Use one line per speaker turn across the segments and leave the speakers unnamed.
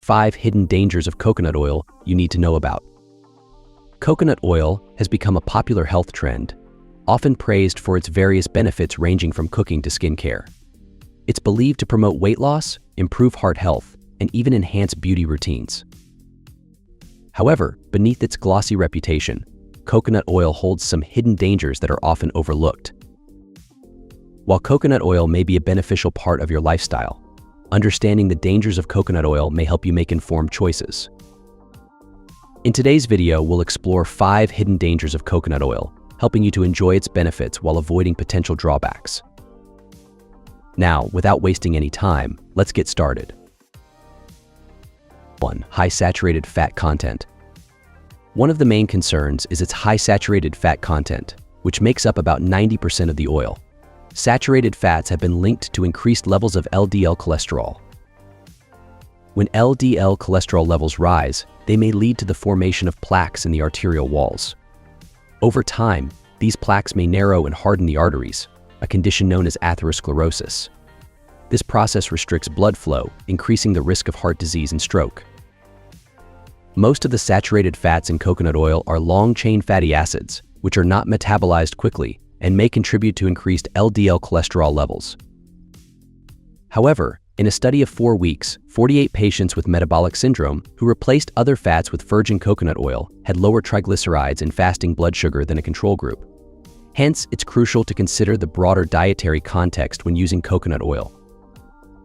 5 hidden dangers of coconut oil you need to know about. Coconut oil has become a popular health trend, often praised for its various benefits ranging from cooking to skincare. It's believed to promote weight loss, improve heart health, and even enhance beauty routines. However, beneath its glossy reputation, coconut oil holds some hidden dangers that are often overlooked. While coconut oil may be a beneficial part of your lifestyle, understanding the dangers of coconut oil may help you make informed choices. In today's video, we'll explore 5 hidden dangers of coconut oil, helping you to enjoy its benefits while avoiding potential drawbacks. Now, without wasting any time, let's get started. 1. High saturated fat content. One of the main concerns is its high saturated fat content, which makes up about 90% of the oil. Saturated fats have been linked to increased levels of LDL cholesterol. When LDL cholesterol levels rise, they may lead to the formation of plaques in the arterial walls. Over time, these plaques may narrow and harden the arteries, a condition known as atherosclerosis. This process restricts blood flow, increasing the risk of heart disease and stroke. Most of the saturated fats in coconut oil are long-chain fatty acids, which are not metabolized quickly and may contribute to increased LDL cholesterol levels. However, in a study of 4 weeks, 48 patients with metabolic syndrome who replaced other fats with virgin coconut oil had lower triglycerides and fasting blood sugar than a control group. Hence, it's crucial to consider the broader dietary context when using coconut oil.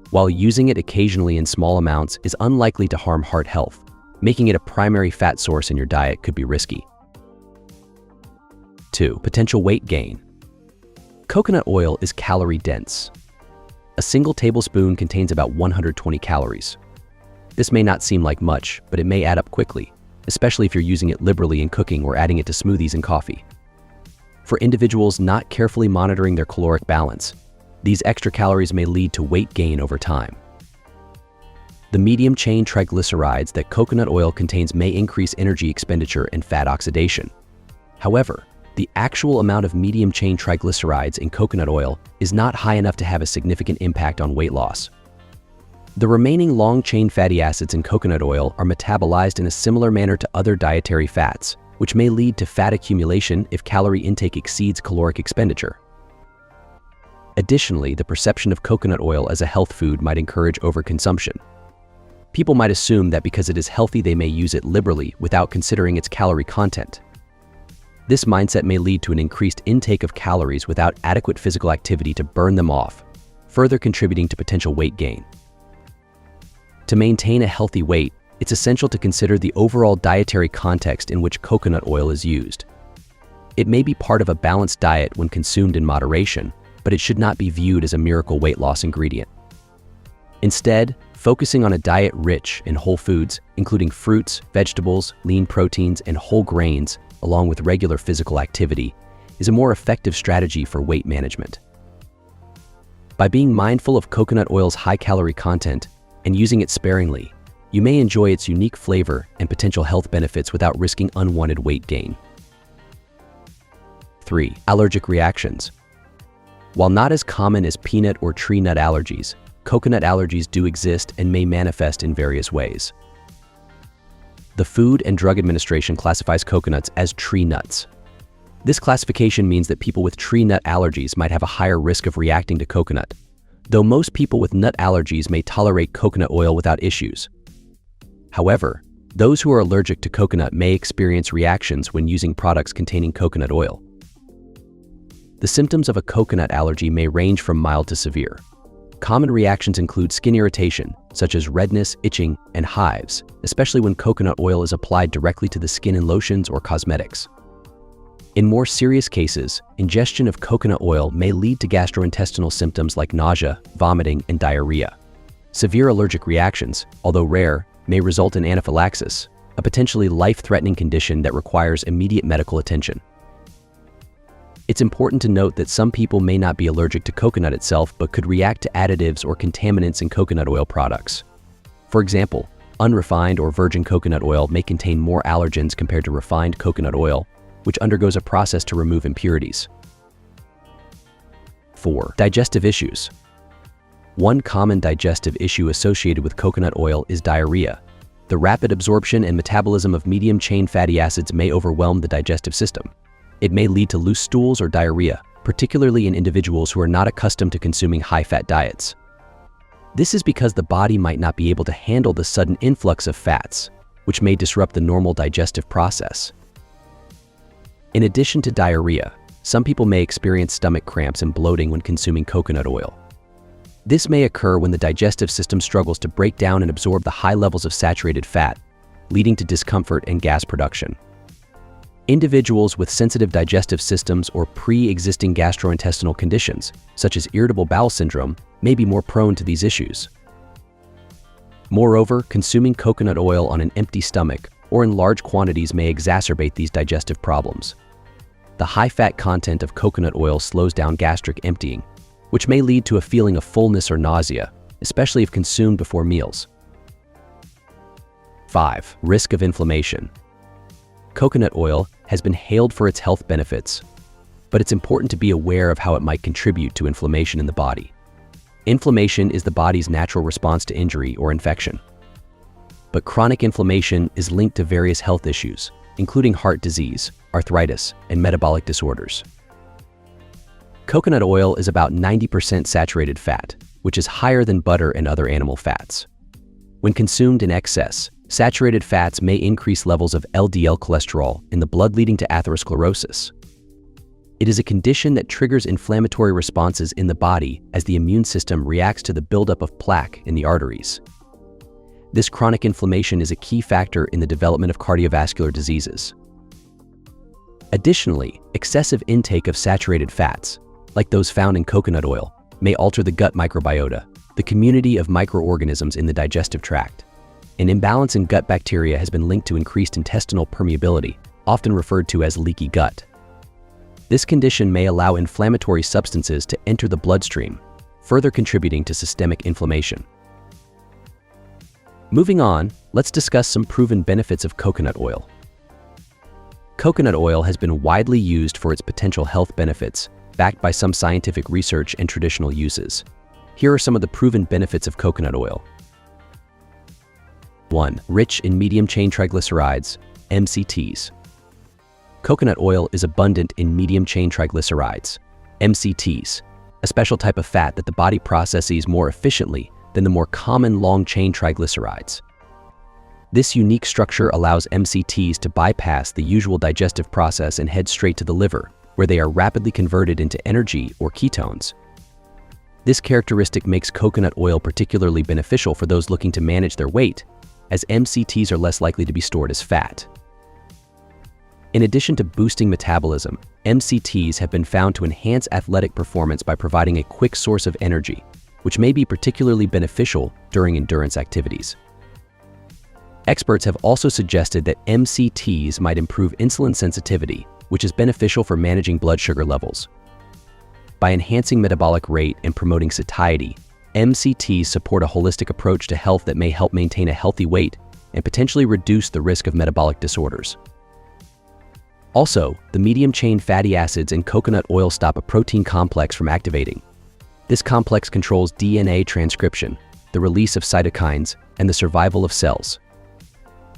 While using it occasionally in small amounts is unlikely to harm heart health, making it a primary fat source in your diet could be risky. 2. Potential weight gain. Coconut oil is calorie-dense. A single tablespoon contains about 120 calories. This may not seem like much, but it may add up quickly, especially if you're using it liberally in cooking or adding it to smoothies and coffee. For individuals not carefully monitoring their caloric balance, these extra calories may lead to weight gain over time. The medium-chain triglycerides that coconut oil contains may increase energy expenditure and fat oxidation. However, the actual amount of medium-chain triglycerides in coconut oil is not high enough to have a significant impact on weight loss. The remaining long-chain fatty acids in coconut oil are metabolized in a similar manner to other dietary fats, which may lead to fat accumulation if calorie intake exceeds caloric expenditure. Additionally, the perception of coconut oil as a health food might encourage overconsumption. People might assume that because it is healthy, they may use it liberally without considering its calorie content. This mindset may lead to an increased intake of calories without adequate physical activity to burn them off, further contributing to potential weight gain. To maintain a healthy weight, it's essential to consider the overall dietary context in which coconut oil is used. It may be part of a balanced diet when consumed in moderation, but it should not be viewed as a miracle weight loss ingredient. Instead, focusing on a diet rich in whole foods, including fruits, vegetables, lean proteins, and whole grains, along with regular physical activity, is a more effective strategy for weight management. By being mindful of coconut oil's high-calorie content and using it sparingly, you may enjoy its unique flavor and potential health benefits without risking unwanted weight gain. 3. Allergic reactions. While not as common as peanut or tree nut allergies, coconut allergies do exist and may manifest in various ways. The Food and Drug Administration classifies coconuts as tree nuts. This classification means that people with tree nut allergies might have a higher risk of reacting to coconut, though most people with nut allergies may tolerate coconut oil without issues. However, those who are allergic to coconut may experience reactions when using products containing coconut oil. The symptoms of a coconut allergy may range from mild to severe. Common reactions include skin irritation, such as redness, itching, and hives, especially when coconut oil is applied directly to the skin in lotions or cosmetics. In more serious cases, ingestion of coconut oil may lead to gastrointestinal symptoms like nausea, vomiting, and diarrhea. Severe allergic reactions, although rare, may result in anaphylaxis, a potentially life-threatening condition that requires immediate medical attention. It's important to note that some people may not be allergic to coconut itself but could react to additives or contaminants in coconut oil products. For example, unrefined or virgin coconut oil may contain more allergens compared to refined coconut oil, which undergoes a process to remove impurities. 4. Digestive issues. One common digestive issue associated with coconut oil is diarrhea, The rapid absorption and metabolism of medium-chain fatty acids may overwhelm the digestive system. It may lead to loose stools or diarrhea, particularly in individuals who are not accustomed to consuming high-fat diets. This is because the body might not be able to handle the sudden influx of fats, which may disrupt the normal digestive process. In addition to diarrhea, some people may experience stomach cramps and bloating when consuming coconut oil. This may occur when the digestive system struggles to break down and absorb the high levels of saturated fat, leading to discomfort and gas production. Individuals with sensitive digestive systems or pre-existing gastrointestinal conditions, such as irritable bowel syndrome, may be more prone to these issues. Moreover, consuming coconut oil on an empty stomach or in large quantities may exacerbate these digestive problems. The high-fat content of coconut oil slows down gastric emptying, which may lead to a feeling of fullness or nausea, especially if consumed before meals. 5. Risk of inflammation. Coconut oil has been hailed for its health benefits, but it's important to be aware of how it might contribute to inflammation in the body. Inflammation is the body's natural response to injury or infection. But chronic inflammation is linked to various health issues, including heart disease, arthritis, and metabolic disorders. Coconut oil is about 90% saturated fat, which is higher than butter and other animal fats. When consumed in excess, saturated fats may increase levels of LDL cholesterol in the blood, leading to atherosclerosis. It is a condition that triggers inflammatory responses in the body as the immune system reacts to the buildup of plaque in the arteries. This chronic inflammation is a key factor in the development of cardiovascular diseases. Additionally, excessive intake of saturated fats, like those found in coconut oil, may alter the gut microbiota, the community of microorganisms in the digestive tract. An imbalance in gut bacteria has been linked to increased intestinal permeability, often referred to as leaky gut. This condition may allow inflammatory substances to enter the bloodstream, further contributing to systemic inflammation. Moving on, let's discuss some proven benefits of coconut oil. Coconut oil has been widely used for its potential health benefits, backed by some scientific research and traditional uses. Here are some of the proven benefits of coconut oil. 1. Rich in medium-chain triglycerides, MCTs. Coconut oil is abundant in medium-chain triglycerides, MCTs, a special type of fat that the body processes more efficiently than the more common long-chain triglycerides. This unique structure allows MCTs to bypass the usual digestive process and head straight to the liver, where they are rapidly converted into energy or ketones. This characteristic makes coconut oil particularly beneficial for those looking to manage their weight, as MCTs are less likely to be stored as fat. In addition to boosting metabolism, MCTs have been found to enhance athletic performance by providing a quick source of energy, which may be particularly beneficial during endurance activities. Experts have also suggested that MCTs might improve insulin sensitivity, which is beneficial for managing blood sugar levels. By enhancing metabolic rate and promoting satiety, MCTs support a holistic approach to health that may help maintain a healthy weight and potentially reduce the risk of metabolic disorders. Also, the medium-chain fatty acids in coconut oil stop a protein complex from activating. This complex controls DNA transcription, the release of cytokines, and the survival of cells.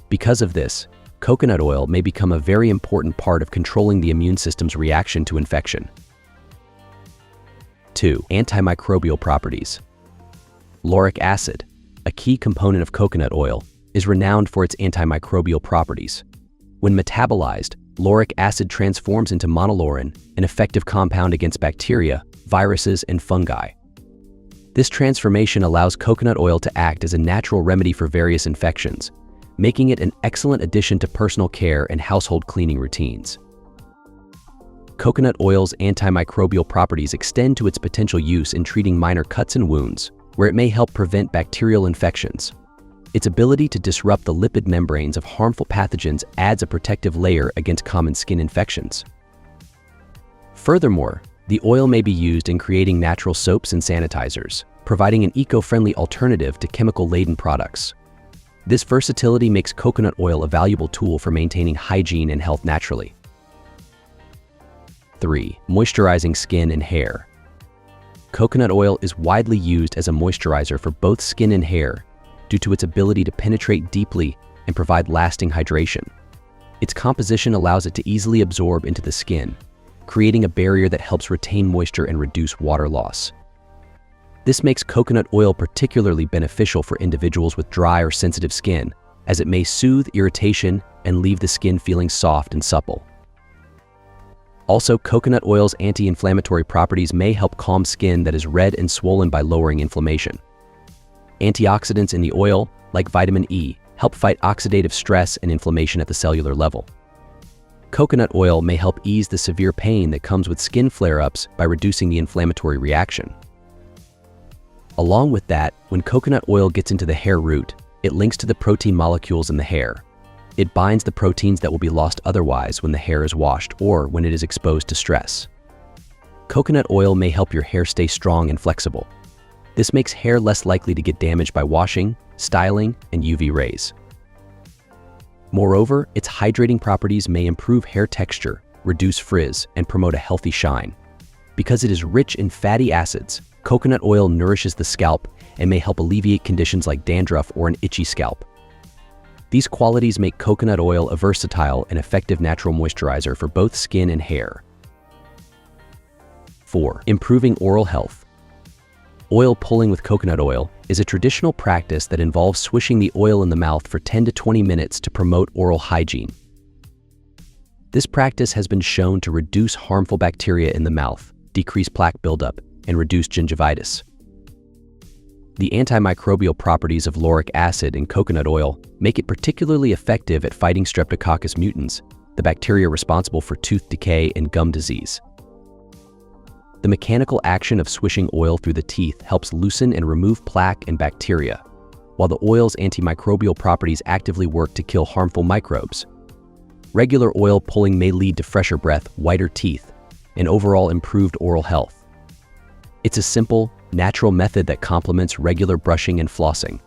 Because of this, coconut oil may become a very important part of controlling the immune system's reaction to infection. 2. Antimicrobial properties. Lauric acid, a key component of coconut oil, is renowned for its antimicrobial properties. When metabolized, lauric acid transforms into monolaurin, an effective compound against bacteria, viruses, and fungi. This transformation allows coconut oil to act as a natural remedy for various infections, making it an excellent addition to personal care and household cleaning routines. Coconut oil's antimicrobial properties extend to its potential use in treating minor cuts and wounds, where it may help prevent bacterial infections. Its ability to disrupt the lipid membranes of harmful pathogens adds a protective layer against common skin infections. Furthermore, the oil may be used in creating natural soaps and sanitizers, providing an eco-friendly alternative to chemical-laden products. This versatility makes coconut oil a valuable tool for maintaining hygiene and health naturally. 3. Moisturizing skin and hair. Coconut oil is widely used as a moisturizer for both skin and hair, due to its ability to penetrate deeply and provide lasting hydration. Its composition allows it to easily absorb into the skin, creating a barrier that helps retain moisture and reduce water loss. This makes coconut oil particularly beneficial for individuals with dry or sensitive skin, as it may soothe irritation and leave the skin feeling soft and supple. Also, coconut oil's anti-inflammatory properties may help calm skin that is red and swollen by lowering inflammation. Antioxidants in the oil, like vitamin E, help fight oxidative stress and inflammation at the cellular level. Coconut oil may help ease the severe pain that comes with skin flare-ups by reducing the inflammatory reaction. Along with that, when coconut oil gets into the hair root, it links to the protein molecules in the hair. It binds the proteins that will be lost otherwise when the hair is washed or when it is exposed to stress. Coconut oil may help your hair stay strong and flexible. This makes hair less likely to get damaged by washing, styling, and UV rays. Moreover, its hydrating properties may improve hair texture, reduce frizz, and promote a healthy shine. Because it is rich in fatty acids, coconut oil nourishes the scalp and may help alleviate conditions like dandruff or an itchy scalp. These qualities make coconut oil a versatile and effective natural moisturizer for both skin and hair. 4. Improving oral health. Oil pulling with coconut oil is a traditional practice that involves swishing the oil in the mouth for 10 to 20 minutes to promote oral hygiene. This practice has been shown to reduce harmful bacteria in the mouth, decrease plaque buildup, and reduce gingivitis. The antimicrobial properties of lauric acid in coconut oil make it particularly effective at fighting Streptococcus mutans, the bacteria responsible for tooth decay and gum disease. The mechanical action of swishing oil through the teeth helps loosen and remove plaque and bacteria, while the oil's antimicrobial properties actively work to kill harmful microbes. Regular oil pulling may lead to fresher breath, whiter teeth, and overall improved oral health. It's a simple, natural method that complements regular brushing and flossing.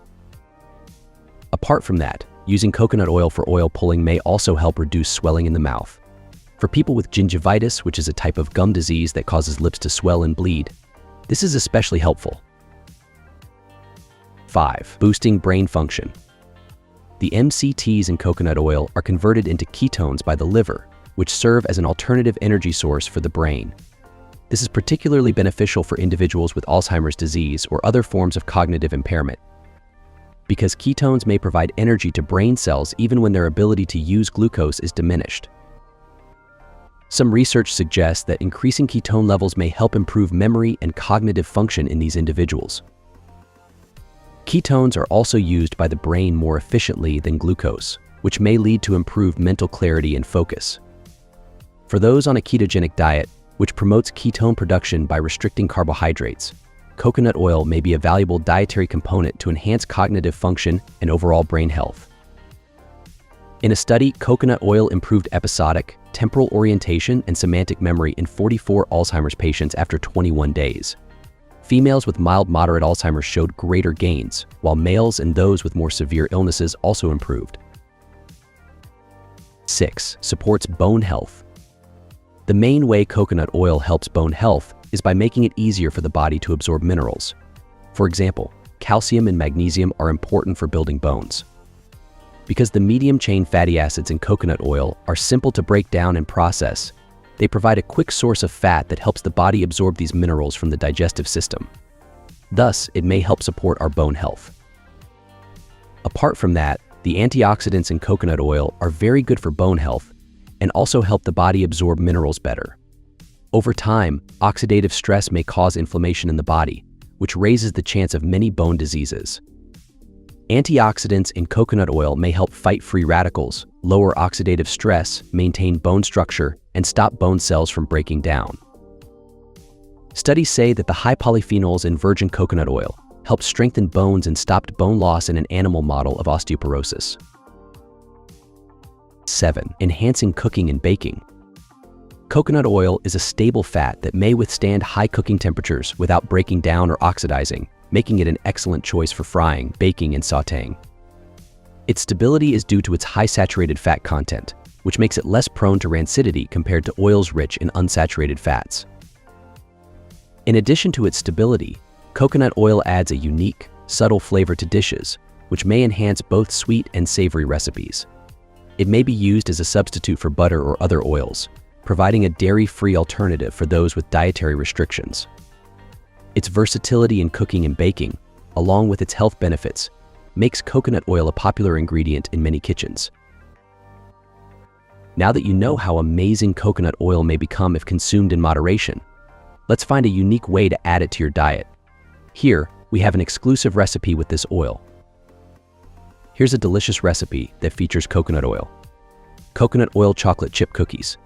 Apart from that, using coconut oil for oil pulling may also help reduce swelling in the mouth. For people with gingivitis, which is a type of gum disease that causes lips to swell and bleed, this is especially helpful. 5. Boosting brain function. The MCTs in coconut oil are converted into ketones by the liver, which serve as an alternative energy source for the brain. This is particularly beneficial for individuals with Alzheimer's disease or other forms of cognitive impairment, because ketones may provide energy to brain cells even when their ability to use glucose is diminished. Some research suggests that increasing ketone levels may help improve memory and cognitive function in these individuals. Ketones are also used by the brain more efficiently than glucose, which may lead to improved mental clarity and focus. For those on a ketogenic diet, which promotes ketone production by restricting carbohydrates, coconut oil may be a valuable dietary component to enhance cognitive function and overall brain health. In a study, coconut oil improved episodic, temporal orientation, and semantic memory in 44 Alzheimer's patients after 21 days. Females with mild-moderate Alzheimer's showed greater gains, while males and those with more severe illnesses also improved. 6. Supports bone health. The main way coconut oil helps bone health is by making it easier for the body to absorb minerals. For example, calcium and magnesium are important for building bones. Because the medium-chain fatty acids in coconut oil are simple to break down and process, they provide a quick source of fat that helps the body absorb these minerals from the digestive system. Thus, it may help support our bone health. Apart from that, the antioxidants in coconut oil are very good for bone health and also help the body absorb minerals better. Over time, oxidative stress may cause inflammation in the body, which raises the chance of many bone diseases. Antioxidants in coconut oil may help fight free radicals, lower oxidative stress, maintain bone structure, and stop bone cells from breaking down. Studies say that the high polyphenols in virgin coconut oil help strengthen bones and stopped bone loss in an animal model of osteoporosis. 7. Enhancing cooking and baking. Coconut oil is a stable fat that may withstand high cooking temperatures without breaking down or oxidizing, making it an excellent choice for frying, baking, and sautéing. Its stability is due to its high saturated fat content, which makes it less prone to rancidity compared to oils rich in unsaturated fats. In addition to its stability, coconut oil adds a unique, subtle flavor to dishes, which may enhance both sweet and savory recipes. It may be used as a substitute for butter or other oils, providing a dairy-free alternative for those with dietary restrictions. Its versatility in cooking and baking, along with its health benefits, makes coconut oil a popular ingredient in many kitchens. Now that you know how amazing coconut oil may become if consumed in moderation, let's find a unique way to add it to your diet. Here, we have an exclusive recipe with this oil. Here's a delicious recipe that features coconut oil. Coconut oil chocolate chip cookies.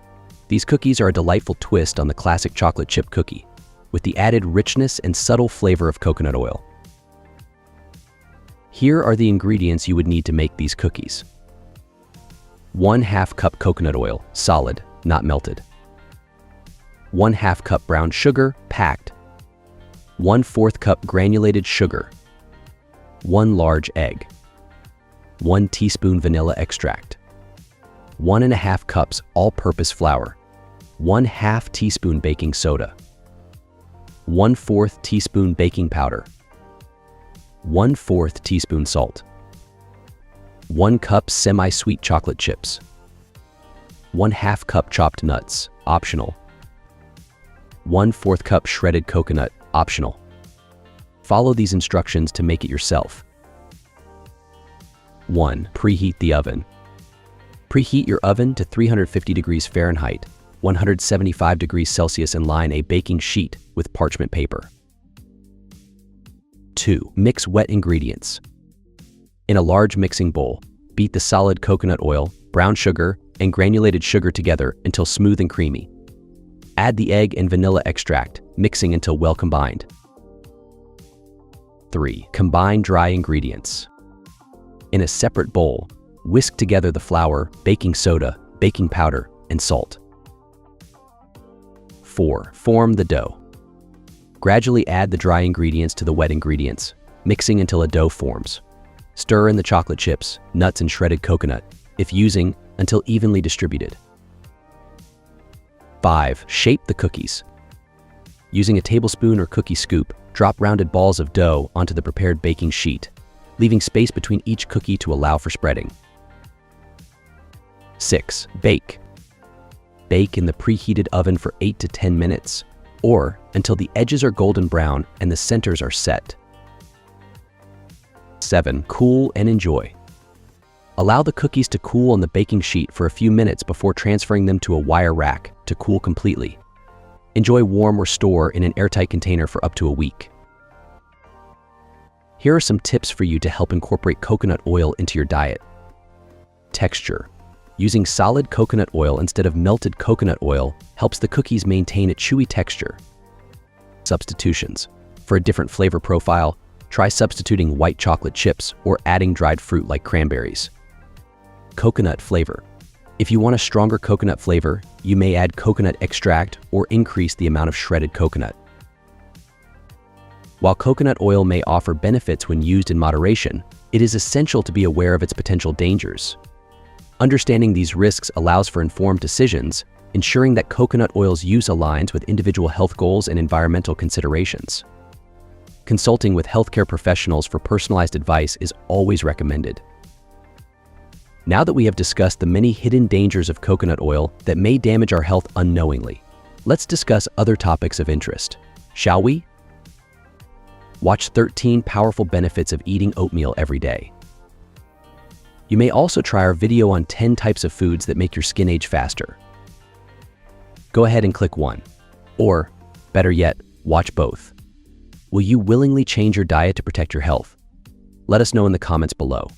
These cookies are a delightful twist on the classic chocolate chip cookie, with the added richness and subtle flavor of coconut oil. Here are the ingredients you would need to make these cookies. 1/2 cup coconut oil, solid, not melted. 1/2 cup brown sugar, packed. 1/4 cup granulated sugar. 1 large egg. 1 teaspoon vanilla extract. 1.5 cups all-purpose flour. 1/2 teaspoon baking soda. 1/4 teaspoon baking powder. 1/4 teaspoon salt. 1 cup semi-sweet chocolate chips. 1/2 cup chopped nuts, optional. 1/4 cup shredded coconut, optional. Follow these instructions to make it yourself. 1. Preheat the oven. Preheat your oven to 350 degrees Fahrenheit, 175 degrees Celsius, and line a baking sheet with parchment paper. 2. Mix wet ingredients. In a large mixing bowl, beat the solid coconut oil, brown sugar, and granulated sugar together until smooth and creamy. Add the egg and vanilla extract, mixing until well combined. 3. Combine dry ingredients. In a separate bowl, whisk together the flour, baking soda, baking powder, and salt. 4. Form the dough. Gradually add the dry ingredients to the wet ingredients, mixing until a dough forms. Stir in the chocolate chips, nuts, and shredded coconut, if using, until evenly distributed. 5. Shape the cookies. Using a tablespoon or cookie scoop, drop rounded balls of dough onto the prepared baking sheet, leaving space between each cookie to allow for spreading. 6. Bake. Bake in the preheated oven for 8 to 10 minutes, or until the edges are golden brown and the centers are set. 7. Cool and enjoy. Allow the cookies to cool on the baking sheet for a few minutes before transferring them to a wire rack to cool completely. Enjoy warm or store in an airtight container for up to a week. Here are some tips for you to help incorporate coconut oil into your diet. Texture. Using solid coconut oil instead of melted coconut oil helps the cookies maintain a chewy texture. Substitutions. For a different flavor profile, try substituting white chocolate chips or adding dried fruit like cranberries. Coconut flavor. If you want a stronger coconut flavor, you may add coconut extract or increase the amount of shredded coconut. While coconut oil may offer benefits when used in moderation, it is essential to be aware of its potential dangers. Understanding these risks allows for informed decisions, ensuring that coconut oil's use aligns with individual health goals and environmental considerations. Consulting with healthcare professionals for personalized advice is always recommended. Now that we have discussed the many hidden dangers of coconut oil that may damage our health unknowingly, let's discuss other topics of interest, shall we? Watch 13 powerful benefits of eating oatmeal every day. You may also try our video on 10 types of foods that make your skin age faster. Go ahead and click one. Or, better yet, watch both. Will you willingly change your diet to protect your health? Let us know in the comments below.